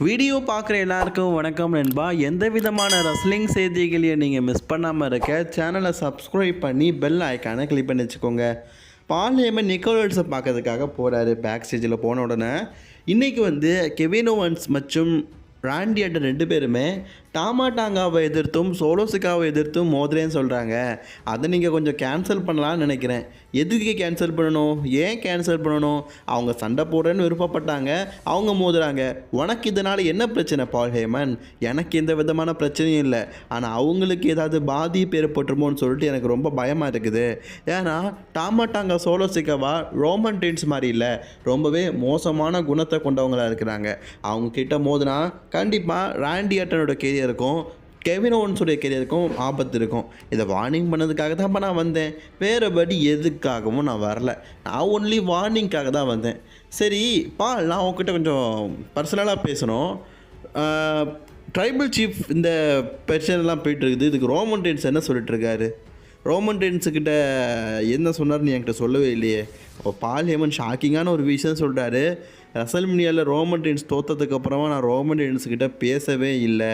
Video பார்க்குற எல்லாருக்கும் வணக்கம் நண்பா. எந்த விதமான ரெஸ்லிங் செய்திகளையும் நீங்கள் மிஸ் பண்ணாமல் இருக்க சேனலை சப்ஸ்கிரைப் பண்ணி பெல் ஐக்கானை கிளிக் பண்ணி வச்சுக்கோங்க. பால் ஹேமன் நிக்கோ டால்ஸை பார்க்கறதுக்காக போகிறாரு. பேக் ஸ்டேஜில் போன உடனே இன்றைக்கி கெவின் ஓவன்ஸ் மற்றும் ராண்டி ஆர்டன் 2 பேருமே டாமா டாங்காவை எதிர்த்தும் சோலோசிக்காவை எதிர்த்தும் மோதுறேன்னு சொல்கிறாங்க. அதை நீங்கள் கொஞ்சம் கேன்சல் பண்ணலான்னு நினைக்கிறேன். எதுக்கு கேன்சல் பண்ணணும்? ஏன் கேன்சல் பண்ணணும்? அவங்க சண்டை போடுறேன்னு விருப்பப்பட்டாங்க, அவங்க மோதுறாங்க. உனக்கு இதனால் என்ன பிரச்சனை பால் ஹேமன்? எனக்கு எந்த விதமான பிரச்சனையும் இல்லை. ஆனால் அவங்களுக்கு ஏதாவது பாதிப்பு ஏற்பட்டுருமோன்னு சொல்லிட்டு எனக்கு ரொம்ப பயமாக இருக்குது. ஏன்னா டாமா டாங்கா சோலோசிக்காவா ரோமன் ரெயின்ஸ் மாதிரி இல்லை, ரொம்பவே மோசமான குணத்தை கொண்டவங்களாக இருக்கிறாங்க. அவங்கக்கிட்ட மோதுனா கண்டிப்பாக ராண்டி ஆர்டனோட கேரியருக்கும் கெவின் ஓவன்ஸுடைய கேரியருக்கும் ஆபத்து இருக்கும். இதை வார்னிங் பண்ணதுக்காக தான் நான் வந்தேன். வேறுபடி எதுக்காகவும் நான் வரல. நான் ஒன்லி வார்னிங்காக தான் வந்தேன். சரி பால், நான் உங்ககிட்ட கொஞ்சம் பர்சனலாக பேசணும். ட்ரைபல் சீஃப் இந்த பிரச்சனைலாம் போயிட்டுருக்குது. இதுக்கு ரோமன் ரெயின்ஸ் என்ன சொல்லிட்டுருக்காரு? ரோமன் ரெயின்ஸுக்கிட்ட என்ன சொன்னார்னு என்கிட்ட சொல்லவே இல்லையே. அப்போ பால் ஹேமன் ஷாக்கிங்கான ஒரு விஷயம் சொல்கிறாரு. ரெசல்மனியாவில் ரோமன் ரெயின்ஸ் தோற்றதுக்கப்புறமா நான் ரோமன் ரெயின்ஸுக்கிட்ட பேசவே இல்லை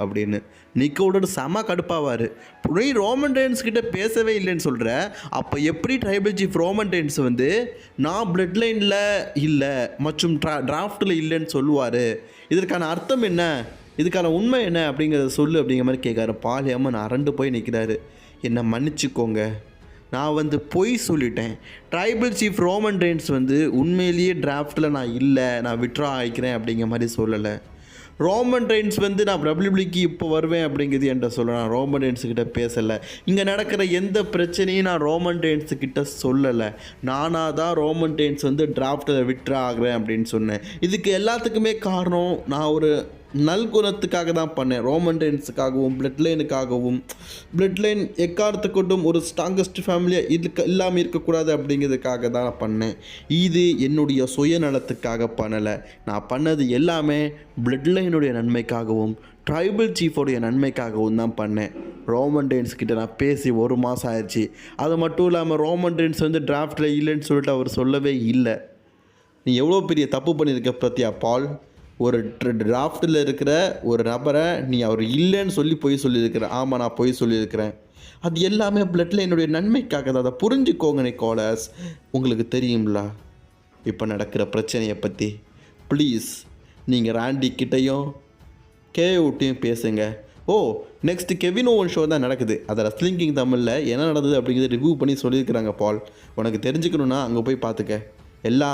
அப்படின்னு. நிக்கோட செம கடுப்பாவார். நீ ரோமன் ரெயின்ஸ்கிட்ட பேசவே இல்லைன்னு சொல்கிற, அப்போ எப்படி ட்ரைபல் சீஃப் ரோமன் ரெயின்ஸ் நான் பிளட் லைனில் இல்லை மற்றும் டிராஃப்டில் இல்லைன்னு சொல்லுவார்? இதற்கான அர்த்தம் என்ன? இதுக்கான உண்மை என்ன அப்படிங்கிறத சொல்லு அப்படிங்கிற மாதிரி கேட்குறாரு. பால் ஹேமன் அரண்டு போய் நிற்கிறாரு. என்னை மன்னிச்சிக்கோங்க, நான் பொய் சொல்லிட்டேன். ட்ரைபல் சீஃப் ரோமன் ரெயின்ஸ் உண்மையிலேயே டிராஃப்டில் நான் இல்லை, நான் விட்ரா ஆகிக்கிறேன் அப்படிங்கிற மாதிரி சொல்லலை. ரோமன் ரெயின்ஸ் நான் டபிள்யூபிள்யூக்கு இப்போ வருவேன் அப்படிங்கிறது என்கிட்ட சொல்ல. நான் ரோமன் ரெயின்ஸுக்கிட்ட பேசலை. இங்கே நடக்கிற எந்த பிரச்சனையும் நான் ரோமன் ரெயின்ஸுக்கிட்ட சொல்லலை. நானாக தான் ரோமன் ரெயின்ஸ் டிராஃப்டில் விட்ரா ஆகிறேன் அப்படின்னு சொன்னேன். இதுக்கு எல்லாத்துக்குமே காரணம் நான் ஒரு நல்குணத்துக்காக தான் பண்ணேன். ரோமன் ரெயின்ஸுக்காகவும் பிளட் லைனுக்காகவும். பிளட் லைன் எக்காரத்தை கொண்டும் ஒரு ஸ்ட்ராங்கஸ்ட் ஃபேமிலியாக இல்லாமல் இருக்கக்கூடாது அப்படிங்கிறதுக்காக தான் நான் பண்ணேன். இது என்னுடைய சுயநலத்துக்காக பண்ணலை. நான் பண்ணது எல்லாமே பிளட் லைனுடைய நன்மைக்காகவும் ட்ரைபல் சீஃபோடைய நன்மைக்காகவும் தான் பண்ணேன். ரோமன் ரெயின்ஸ் கிட்ட நான் பேசி 1 மாதம் ஆயிடுச்சு. அது மட்டும் இல்லாமல் ரோமன் ரெயின்ஸ் டிராஃப்டில் இல்லைன்னு சொல்லிட்டு அவர் சொல்லவே இல்லை. நீ எவ்வளோ பெரிய தப்பு பண்ணியிருக்க பத்தியா பால்? ஒரு டிராஃப்டில் இருக்கிற ஒரு நபரை நீ அவர் இல்லைன்னு சொல்லி பொய் சொல்லியிருக்கிறேன். ஆமாம், நான் பொய் சொல்லியிருக்கிறேன். அது எல்லாமே பிளட் லைனுடைய நன்மைக்காக தான். அதை புரிஞ்சுக்கோங்க நிக்கோலஸ். உங்களுக்கு தெரியுங்களா இப்போ நடக்கிற பிரச்சனையை பற்றி? ப்ளீஸ் நீங்கள் ராண்டி கிட்டையும் கேவிட்டையும் பேசுங்க. நெக்ஸ்ட்டு கெவின் ஓவன் ஷோ தான் நடக்குது. அதை ரெஸ்லிங் கிங் தமிழில் என்ன நடந்தது அப்படிங்கிறத ரிவ்யூ பண்ணி சொல்லியிருக்கிறாங்க பால். உனக்கு தெரிஞ்சுக்கணுன்னா அங்கே போய் பார்த்துக்க. எல்லா